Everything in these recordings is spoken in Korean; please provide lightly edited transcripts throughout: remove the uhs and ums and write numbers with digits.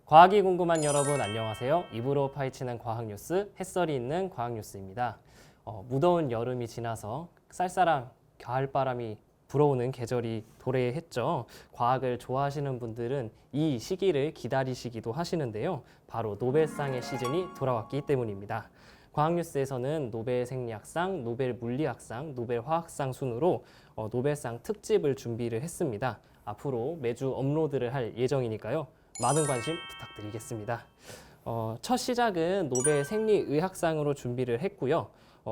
과학이 궁금한 여러분 안녕하세요. 입으로 파헤치는 과학뉴스, 햇살이 있는 과학뉴스입니다. 무더운 여름이 지나서 쌀쌀한 가을바람이 불어오는 계절이 도래했죠. 과학을 좋아하시는 분들은 이 시기를 기다리시기도 하시는데요. 바로 노벨상의 시즌이 돌아왔기 때문입니다. 과학뉴스에서는 노벨 생리학상, 노벨 물리학상, 노벨 화학상 순으로 노벨상 특집을 준비를 했습니다. 앞으로 매주 업로드를 할 예정이니까요. 많은 관심 부탁드리겠습니다. 첫 시작은 노벨 생리의학상으로 준비를 했고요.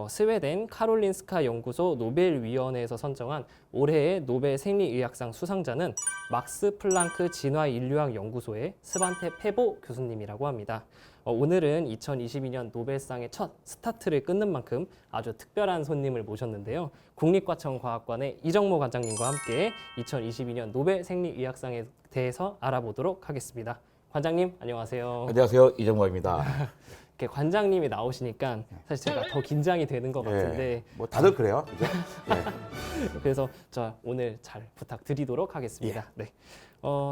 스웨덴 카롤린스카 연구소 노벨위원회에서 선정한 올해의 노벨 생리의학상 수상자는 막스 플랑크 진화인류학 연구소의 스반테 페보 교수님이라고 합니다. 오늘은 2022년 노벨상의 첫 스타트를 끊는 만큼 아주 특별한 손님을 모셨는데요. 국립과천과학관의 이정모 관장님과 함께 2022년 노벨 생리의학상에 대해서 알아보도록 하겠습니다. 관장님 안녕하세요. 안녕하세요, 이정모입니다. 이렇게 관장님이 나오시니까 사실 제가 더 긴장이 되는 것 같은데 뭐 다들 그래요, 그죠? 네. 그래서 저 오늘 잘 부탁드리도록 하겠습니다. 네.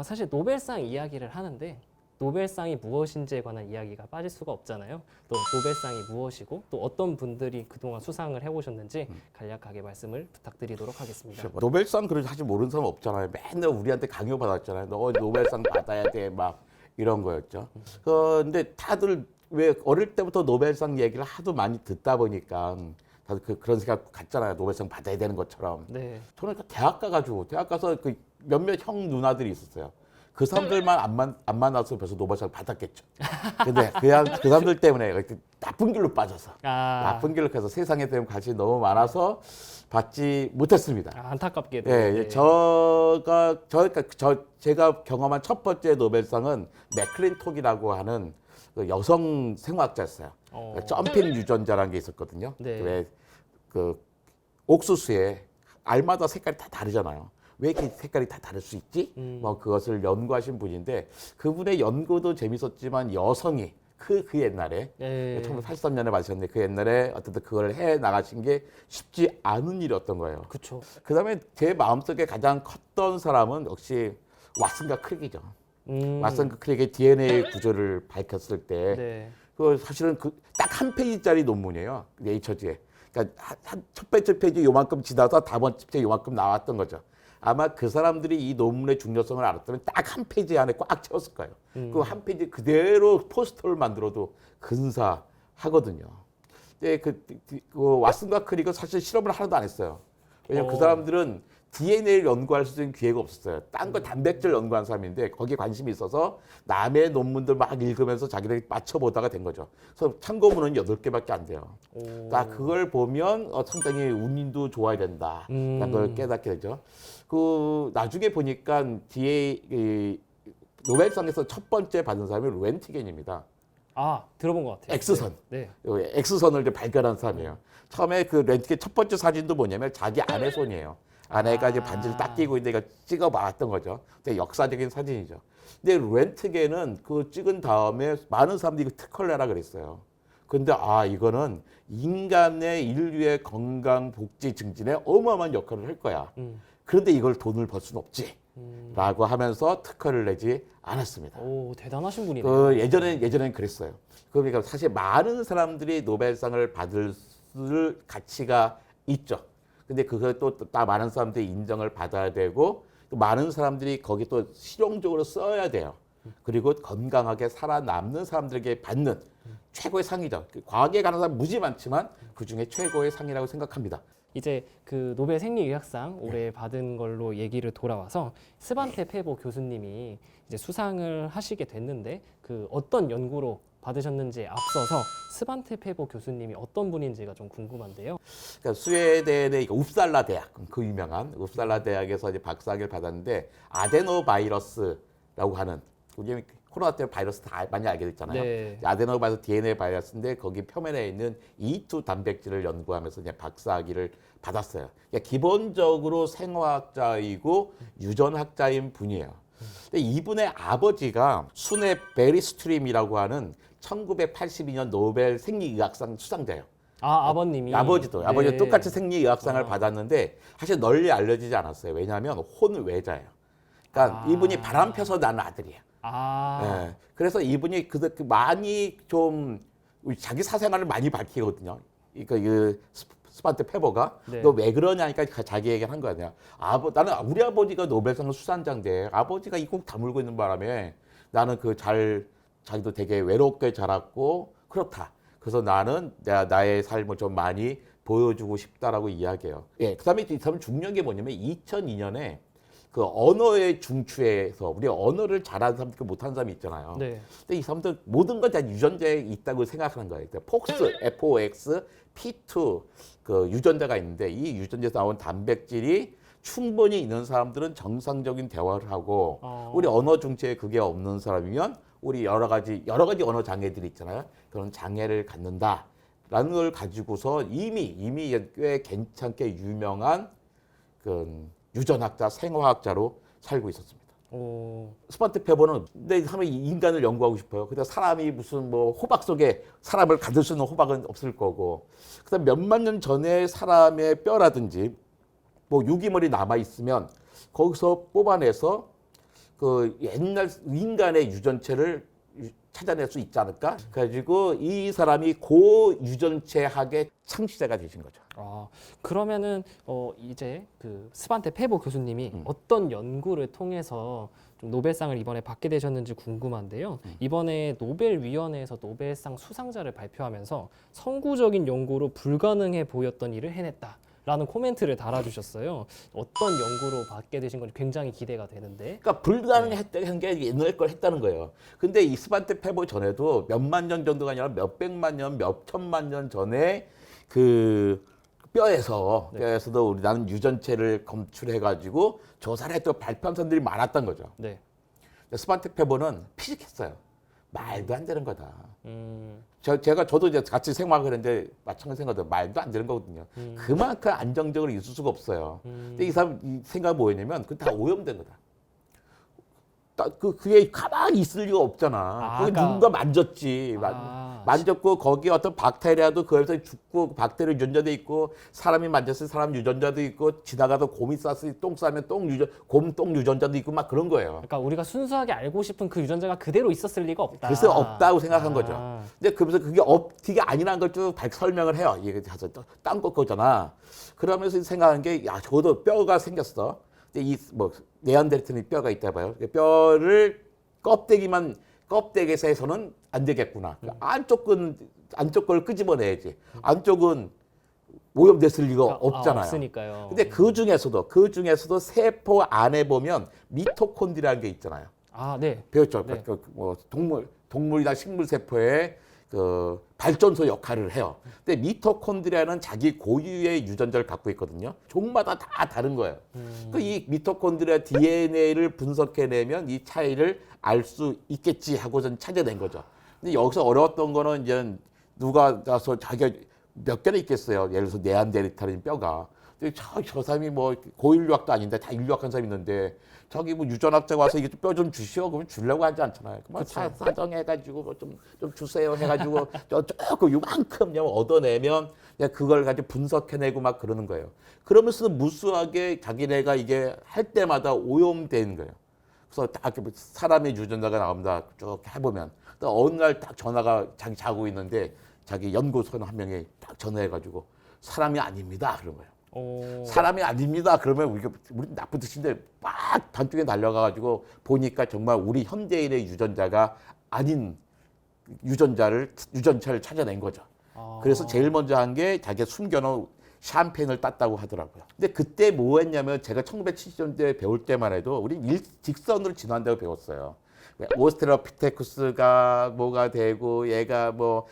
사실 노벨상 이야기를 하는데 노벨상이 무엇인지에 관한 이야기가 빠질 수가 없잖아요. 또 노벨상이 무엇이고 또 어떤 분들이 그동안 수상을 해오셨는지 간략하게 말씀을 부탁드리도록 하겠습니다. 그렇죠. 노벨상 그런 사실 모르는 사람 없잖아요. 맨날 우리한테 강요 받았잖아요. 너 노벨상 받아야 돼, 막 이런 거였죠. 근데 다들 왜 어릴 때부터 노벨상 얘기를 하도 많이 듣다 보니까 다들 그런 생각 갖잖아요. 노벨상 받아야 되는 것처럼. 네. 저는 대학 가가지고 대학 가서 그 몇몇 형 누나들이 있었어요. 그 사람들만 안 만나서 벌써 노벨상 받았겠죠. 근데 그냥 그 사람들 때문에 이렇게 나쁜 길로 빠져서 나쁜 길로 가서 세상에 대한 관심이 너무 많아서 받지 못했습니다. 안타깝게도. 예, 제가 경험한 첫 번째 노벨상은 맥클린톡이라고 하는 그 여성 생화학자였어요. 점핑 유전자라는 게 있었거든요. 네. 왜 그 옥수수에 알마다 색깔이 다 다르잖아요. 왜 이렇게 색깔이 다 다를 수 있지? 뭐 그것을 연구하신 분인데 그분의 연구도 재밌었지만 여성이 그 옛날에 1983년에 받으셨는데 그 옛날에 어쨌든 그걸 해 나가신 게 쉽지 않은 일이었던 거예요. 그렇죠. 그다음에 제 마음속에 가장 컸던 사람은 역시 왓슨과 크릭이죠. 왓슨과 크릭의 DNA 구조를 밝혔을 때 네. 그 사실은 그 딱 한 페이지짜리 논문이에요. 네이처지에. 그러니까 첫 번째 페이지 요만큼 지나서 다번 페이지 요만큼 나왔던 거죠. 아마 그 사람들이 이 논문의 중요성을 알았다면 딱 한 페이지 안에 꽉 채웠을 거예요. 그 한 페이지 그대로 포스터를 만들어도 근사하거든요. 근데 그 왓슨과 크릭은 사실 실험을 하나도 안 했어요. 왜냐면 그 사람들은 DNA를 연구할 수 있는 기회가 없었어요. 딴 거 단백질 연구한 사람인데 거기에 관심이 있어서 남의 논문들 막 읽으면서 자기들이 맞춰보다가 된 거죠. 그래서 참고문은 8개밖에 안 돼요. 딱 그걸 보면 상당히 운인도 좋아야 된다. 그걸 깨닫게 되죠. 그 나중에 보니까 노벨상에서 첫 번째 받은 사람이 렌트겐입니다. 들어본 것 같아요. X선. 네. X선을 이제 발견한 사람이에요. 처음에 그 렌트겐 첫 번째 사진도 뭐냐면 자기 아내 손이에요. 아내가 이제 반지를 딱 끼고 있는데 이거 찍어봤던 거죠. 근데 역사적인 사진이죠. 근데 렌트겐은 그 찍은 다음에 많은 사람들이 이거 특허를 내라 그랬어요. 근데 이거는 인간의 인류의 건강 복지 증진에 어마어마한 역할을 할 거야. 그런데 이걸 돈을 벌 수는 없지. 라고 하면서 특허를 내지 않았습니다. 오, 대단하신 분이네요. 예전엔 그랬어요. 그러니까 사실 많은 사람들이 노벨상을 받을 가치가 있죠. 근데 그걸 또 많은 사람들이 인정을 받아야 되고 또 많은 사람들이 거기 또 실용적으로 써야 돼요. 그리고 건강하게 살아남는 사람들에게 받는 최고의 상이죠. 과학에 관한 사람 무지 많지만 그중에 최고의 상이라고 생각합니다. 이제 그 노벨 생리의학상 올해 받은 걸로 얘기를 돌아와서 스반테 페보 교수님이 이제 수상을 하시게 됐는데 그 어떤 연구로 받으셨는지에 앞서서 스반테 페보 교수님이 어떤 분인지가 좀 궁금한데요. 그러니까 스웨덴의 웁살라 대학, 그 유명한 웁살라 대학에서 이제 박사학위를 받았는데 아데노 바이러스라고 하는 코로나 때문에 바이러스 다 많이 알게 됐잖아요. 네. 아데노 바이러스 DNA 바이러스인데 거기 표면에 있는 E2 단백질을 연구하면서 이제 박사학위를 받았어요. 그러니까 기본적으로 생화학자이고 유전학자인 분이에요. 근데 이분의 아버지가 수네 베리스트림이라고 하는 1982년 노벨 생리의학상 수상자예요. 아버님이. 아버지도 네. 똑같이 생리의학상을 받았는데 사실 널리 알려지지 않았어요. 왜냐하면 혼외자예요. 그러니까 이분이 바람 펴서 난 아들이에요. 아, 예. 그래서 이분이 그 많이 좀 자기 사생활을 많이 밝히거든요. 그러니까 그 스판테 페버가 네. 너 왜 그러냐니까 자기 얘기를 한 거야. 나는 우리 아버지가 노벨상 수상자인데 아버지가 이 곡 다물고 있는 바람에 나는 자기도 되게 외롭게 자랐고 그렇다. 그래서 나는 나의 삶을 좀 많이 보여주고 싶다라고 이야기해요. 예, 그다음에 이 사람 중요한 게 뭐냐면 2002년에 그 언어의 중추에서 우리 언어를 잘하는 사람, 못하는 사람이 있잖아요. 네. 근데 이 사람들 모든 건 다 유전자에 있다고 생각하는 거예요. 폭스, FOX, P2 그 유전자가 있는데 이 유전자에서 나온 단백질이 충분히 있는 사람들은 정상적인 대화를 하고 우리 언어 중추에 그게 없는 사람이면 우리 여러 가지 언어 장애들이 있잖아요. 그런 장애를 갖는다라는 걸 가지고서 이미 꽤 괜찮게 유명한 그 유전학자, 생화학자로 살고 있었습니다. 오, 스판테 페버는 내 사람이 인간을 연구하고 싶어요. 근데 사람이 무슨 뭐 호박 속에 사람을 가둘 수 있는 호박은 없을 거고, 그다음 몇만 년 전에 사람의 뼈라든지 뭐 유기물이 남아 있으면 거기서 뽑아내서 그 옛날 인간의 유전체를 찾아낼 수 있지 않을까? 그래가지고 이 사람이 고 유전체학의 창시자가 되신 거죠. 아, 그러면은 이제 그 스반테 페보 교수님이 어떤 연구를 통해서 좀 노벨상을 이번에 받게 되셨는지 궁금한데요. 이번에 노벨위원회에서 노벨상 수상자를 발표하면서 선구적인 연구로 불가능해 보였던 일을 해냈다. 라는 코멘트를 달아주셨어요. 어떤 연구로 받게 되신 건지 굉장히 기대가 되는데. 그러니까 불가능했다는 게 옛날 걸 했다는 거예요. 근데 이 스반테 페보 전에도 몇만 년 정도가 아니라 몇백만 년, 몇천만 년 전에 그 뼈에서도 나는 유전체를 검출해가지고 조사를 했던 발표한 사람들이 많았던 거죠. 네. 스반테 페보는 피식했어요. 말도 안 되는 거다. 음, 저도 이제 같이 생각을 했는데 마찬가지 생각도 말도 안 되는 거거든요. 그만큼 안정적으로 있을 수가 없어요. 근데 이 사람 이 생각이 뭐였냐면 그건 다 오염된 거다. 그게 가만히 있을 리가 없잖아. 거기 누군가 만졌지. 만졌고 거기 어떤 박테리아도 그에서 죽고 박테리아 유전자도 있고 사람이 만졌을 사람 유전자도 있고 지나가다 곰이 쌌을 똥 싸면 곰 똥 유전자도 있고 막 그런 거예요. 그러니까 우리가 순수하게 알고 싶은 그 유전자가 그대로 있었을 리가 없다. 그래서 없다고 생각한 거죠. 근데 그래서 그게 아니라는 걸 쭉 설명을 해요. 이게 가서 딴 거잖아. 그러면서 생각한 게 야, 저도 뼈가 생겼어. 근데 이 뭐 네안데르탈이 뼈가 있다 봐요. 뼈를 껍데기에서 해서는 안 되겠구나. 안쪽 걸 끄집어내야지. 안쪽은 오염됐을 리가 없잖아요. 없으니까요. 근데 그 중에서도 세포 안에 보면 미토콘드리아라는 게 있잖아요. 아, 네. 배웠죠. 네. 뭐 동물이나 식물 세포의 그 발전소 역할을 해요. 근데 미토콘드리아는 자기 고유의 유전자를 갖고 있거든요. 종마다 다 다른 거예요. 이 미토콘드리아 DNA를 분석해내면 이 차이를 알 수 있겠지 하고선 찾아낸 거죠. 근데 여기서 어려웠던 거는 이제 누가 가서 자기가 몇 개나 있겠어요. 예를 들어서 네안데르탈인 뼈가. 근데 저 사람이 뭐 고인류학도 아닌데 다 인류학한 사람이 있는데 저기 뭐 유전학자가 와서 이게 뼈 좀 주시오 그러면 주려고 하지 않잖아요. 그만 사정해가지고 뭐 좀 주세요 해가지고 조금 요만큼 그냥 얻어내면 그냥 그걸 가지고 분석해내고 막 그러는 거예요. 그러면서 무수하게 자기네가 이게 할 때마다 오염되는 거예요. 그래서 딱 사람의 유전자가 나옵니다. 쭉 해보면 또 어느 날 딱 전화가 자기 자고 있는데 자기 연구소는 한 명이 딱 전화해가지고 사람이 아닙니다 그런 거예요. 사람이 아닙니다. 그러면 우리 나쁜 뜻인데 막 단쪽에 날려가가지고 보니까 정말 우리 현대인의 유전자가 아닌 유전체를 찾아낸 거죠. 그래서 제일 먼저 한 게 자기가 숨겨놓은 샴페인을 땄다고 하더라고요. 근데 그때 뭐 했냐면 제가 1970년대 배울 때만 해도 우리 직선으로 진화한다고 배웠어요. 오스트랄로피테쿠스가 뭐가 되고 얘가 뭐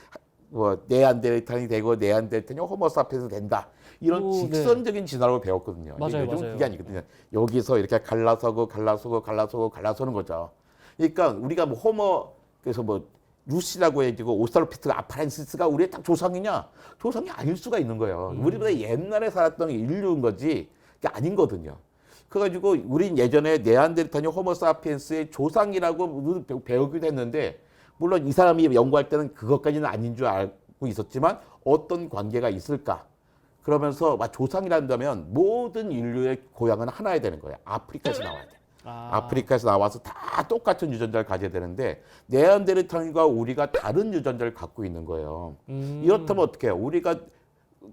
네안데르탈이 되고 네안데르탈이 호모사피엔스 된다. 이런 직선적인 진화라고 배웠거든요. 맞아요, 요즘 맞아요. 그게 아니거든요. 여기서 이렇게 갈라서고 그러는 거죠. 그러니까 우리가 그래서 뭐 루시라고 해가지고 오스트랄로피테쿠스 아파렌시스가 우리의 딱 조상이냐? 조상이 아닐 수가 있는 거예요. 우리보다 옛날에 살았던 인류인 거지 그게 아닌거든요. 그래가지고 우린 예전에 네안데르탈이 호모사피엔스의 조상이라고 배우기도 했는데 물론 이 사람이 연구할 때는 그것까지는 아닌 줄 알고 있었지만 어떤 관계가 있을까? 그러면서 조상이란다면 모든 인류의 고향은 하나야 되는 거예요. 아프리카에서 나와야 돼. 아프리카에서 나와서 다 똑같은 유전자를 가져야 되는데 네안데르탈과 우리가 다른 유전자를 갖고 있는 거예요. 이렇다면 어떻게 해요? 우리가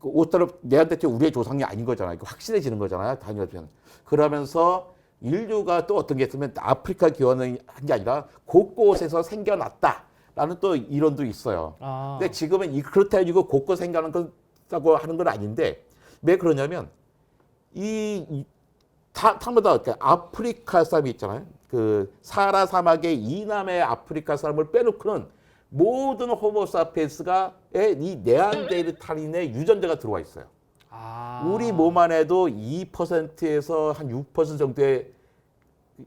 오스트랄 네안데르탈 우리의 조상이 아닌 거잖아요. 확실해지는 거잖아요. 다녀면 그러면서 인류가 또 어떤 게 있으면 아프리카 기원이 한 게 아니라 곳곳에서 생겨났다라는 또 이론도 있어요. 근데 지금은 그렇다 해가지고 곳곳 생겨나고 하는 건 아닌데 왜 그러냐면 타마다 아프리카 사람이 있잖아요. 그 사하라 사막의 이남의 아프리카 사람을 빼놓고는 모든 호모사피엔스가의 이 네안데르탈인의 유전자가 들어와 있어요. 우리 몸 안에도 2%에서 한 6% 정도의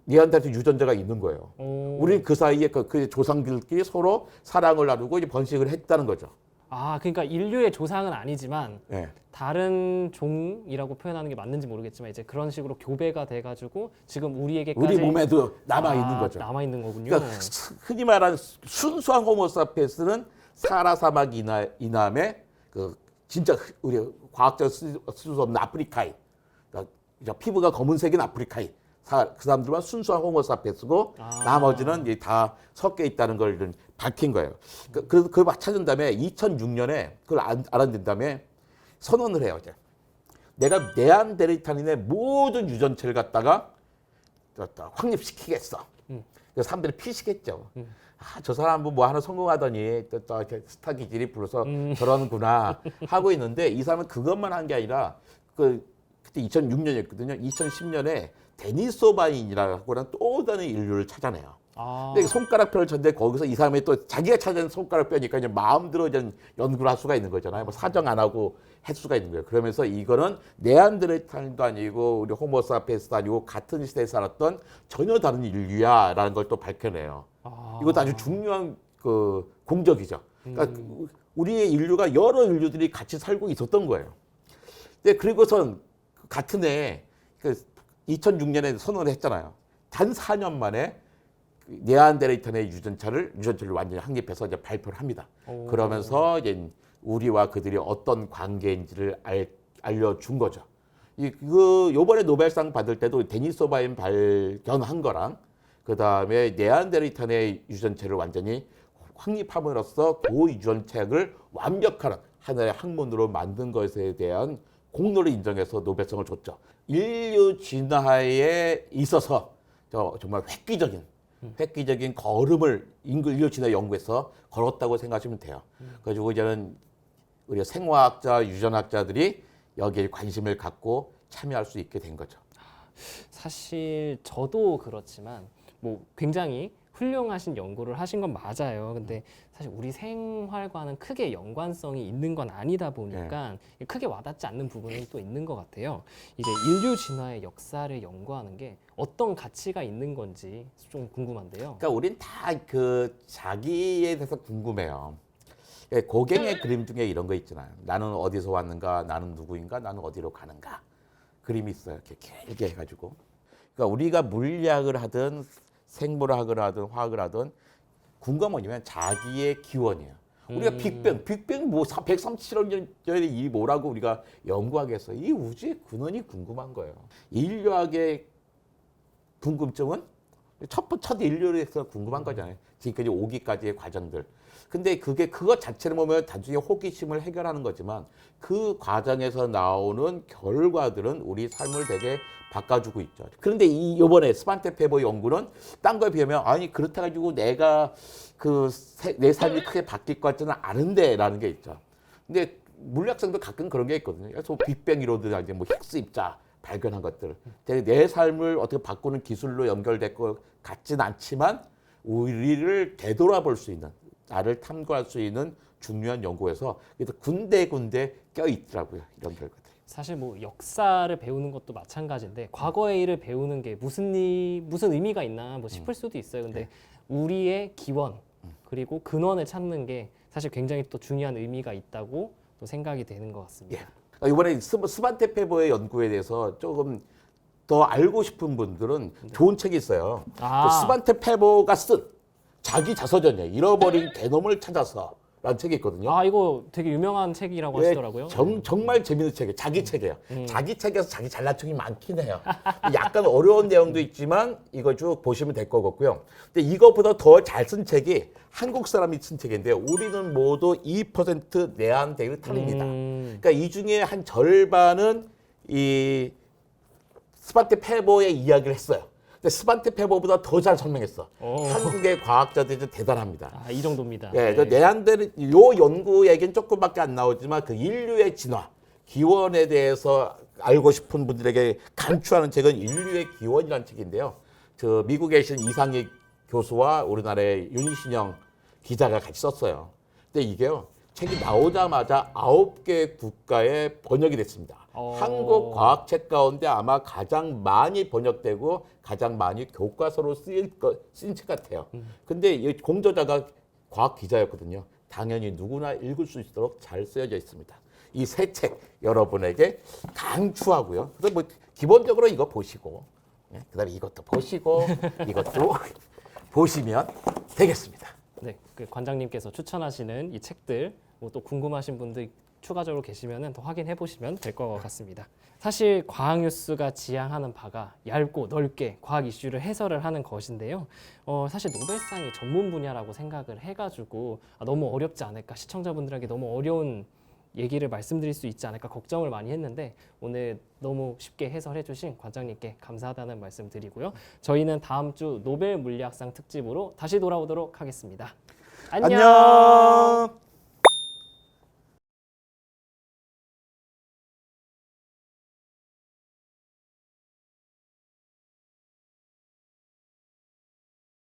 네안데르탈 유전자가 있는 거예요. 우리는 그 사이에 그 조상들끼리 서로 사랑을 나누고 이제 번식을 했다는 거죠. 그러니까 인류의 조상은 아니지만 네. 다른 종이라고 표현하는 게 맞는지 모르겠지만 이제 그런 식으로 교배가 돼가지고 지금 우리에게까지 우리 몸에도 남아 있는 거죠. 남아 있는 거군요. 그러니까 흔히 말하는 순수한 호모사피엔스는 사하라 사막 이남의 그 진짜 우리 과학적 쓸 수 없는 아프리카인, 그러니까 피부가 검은색인 아프리카인, 그 사람들만 순수한 호모사피엔스고 나머지는 이제 다 섞여 있다는 걸 밝힌 거예요. 그래서 그걸 찾은 다음에 2006년에 그걸 알아낸 다음에 선언을 해요. 이제 내가 네안데르탈인의 모든 유전체를 갖다가 확립시키겠어. 그래서 사람들이 피식했죠. 저 사람은 뭐 하나 성공하더니 또 스타 기질이 불어서 저러는구나 하고 있는데 이 사람은 그것만 한 게 아니라 그때 2006년이었거든요. 2010년에 데니소바인이라고 하는 또 다른 인류를 찾아내요. 근데 손가락뼈를 쳤는데 거기서 이 사람이 또 자기가 찾은 손가락뼈니까 이제 마음대로 연구를 할 수가 있는 거잖아요. 뭐 사정 안 하고 할 수가 있는 거예요. 그러면서 이거는 네안데르탈도 아니고 우리 호모사피엔스도 아니고 같은 시대에 살았던 전혀 다른 인류야라는 걸 또 밝혀내요. 이것도 아주 중요한 그 공적이죠. 그러니까 우리의 인류가 여러 인류들이 같이 살고 있었던 거예요. 근데 그리고선 같은 해에 2006년에 선언을 했잖아요. 단 4년 만에 네안데르탈의 유전체를 완전히 확립해서 이제 발표를 합니다. 그러면서 이제 우리와 그들이 어떤 관계인지를 알려준 거죠. 요번에 노벨상 받을 때도 데니소바인 발견한 거랑 그 다음에 네안데르탈의 유전체를 완전히 확립함으로써 그 유전체를 완벽한 하나의 학문으로 만든 것에 대한 공로를 인정해서 노벨상을 줬죠. 인류 진화에 있어서 정말 획기적인 걸음을 인류 진화 연구에서 걸었다고 생각하시면 돼요. 그래가지고 이제는 우리 생화학자, 유전학자들이 여기에 관심을 갖고 참여할 수 있게 된 거죠. 사실 저도 그렇지만 뭐 굉장히 훌륭하신 연구를 하신 건 맞아요. 근데 사실 우리 생활과는 크게 연관성이 있는 건 아니다 보니까 크게 와닿지 않는 부분은 또 있는 것 같아요. 이제 인류 진화의 역사를 연구하는 게 어떤 가치가 있는 건지 좀 궁금한데요. 그러니까 우린 다 그 자기에 대해서 궁금해요. 고갱의 그림 중에 이런 거 있잖아요. 나는 어디서 왔는가, 나는 누구인가, 나는 어디로 가는가. 그림이 있어요. 이렇게 길게 해가지고. 그러니까 우리가 물리학을 하든 생물학을 하든 화학을 하든 궁금한 뭐냐면 자기의 기원이에요. 우리가 빅뱅 뭐 137억 년 전에 이 뭐라고 우리가 연구하겠어요. 이 우주의 근원이 궁금한 거예요. 인류학의 궁금증은 첫 인류에 대해서 궁금한 거잖아요. 지금까지 오기까지의 과정들. 근데 그것 자체를 보면 단순히 호기심을 해결하는 거지만 그 과정에서 나오는 결과들은 우리 삶을 되게 바꿔주고 있죠. 그런데 이번에 스반테 페버 연구는 딴 거에 비하면 아니 그렇다 가지고 내가 내 삶이 크게 바뀔 것 같지는 않은데라는 게 있죠. 근데 물리학생도 가끔 그런 게 있거든요. 그래서 빅뱅 이론이라든지 뭐 힉스 입자 발견한 것들, 내 삶을 어떻게 바꾸는 기술로 연결될 것 같진 않지만 우리를 되돌아볼 수 있는, 나를 탐구할 수 있는 중요한 연구에서 그래서 군데군데 껴 있더라고요. 이런 결과들이. 사실 뭐 역사를 배우는 것도 마찬가지인데 과거의 일을 배우는 게 무슨 의미가 있나 뭐 싶을 수도 있어요. 근데 우리의 기원 그리고 근원을 찾는 게 사실 굉장히 또 중요한 의미가 있다고 또 생각이 되는 것 같습니다. 예. 이번에 스반테 페버의 연구에 대해서 조금 더 알고 싶은 분들은 좋은 책이 있어요. 스반테 페버가 쓴 자기 자서전이에요. 잃어버린 개놈을 찾아서 라는 책이 있거든요. 아, 이거 되게 유명한 책이라고 예, 하시더라고요. 정말 재밌는 책이에요. 자기 책이에요. 자기 책에서 자기 잘난 척이 많긴 해요. 약간 어려운 내용도 있지만 이거 쭉 보시면 될 것 같고요. 근데 이것보다 더 잘 쓴 책이 한국 사람이 쓴 책인데요. 우리는 모두 2% 내한대를 탈입니다. 그러니까 이 중에 한 절반은 이 스반테 페보의 이야기를 했어요. 근데 스반테 페보보다 더 잘 설명했어. 한국의 과학자들이 좀 대단합니다. 아, 이 정도입니다. 네, 그 네안데르 요 연구 얘기는 조금밖에 안 나오지만 그 인류의 진화, 기원에 대해서 알고 싶은 분들에게 간추하는 책은 인류의 기원이라는 책인데요. 저 미국에 계신 이상희 교수와 우리나라의 윤신영 기자가 같이 썼어요. 근데 이게요. 책이 나오자마자 9개 국가에 번역이 됐습니다. 한국 과학책 가운데 아마 가장 많이 번역되고 가장 많이 교과서로 쓰인 책 같아요. 근데 이 공저자가 과학 기자였거든요. 당연히 누구나 읽을 수 있도록 잘 쓰여져 있습니다. 이 세 책 여러분에게 강추하고요. 그래서 뭐 기본적으로 이거 보시고, 그다음에 이것도 보시고, 이것도 보시면 되겠습니다. 네, 그 관장님께서 추천하시는 이 책들 뭐 또 궁금하신 분들 추가적으로 계시면 더 확인해 보시면 될 것 같습니다. 사실 과학 뉴스가 지향하는 바가 얇고 넓게 과학 이슈를 해설을 하는 것인데요. 사실 노벨상이 전문 분야라고 생각을 해가지고 너무 어렵지 않을까, 시청자분들에게 너무 어려운 얘기를 말씀드릴 수 있지 않을까 걱정을 많이 했는데 오늘 너무 쉽게 해설해 주신 관장님께 감사하다는 말씀 드리고요. 저희는 다음 주 노벨 물리학상 특집으로 다시 돌아오도록 하겠습니다. 안녕.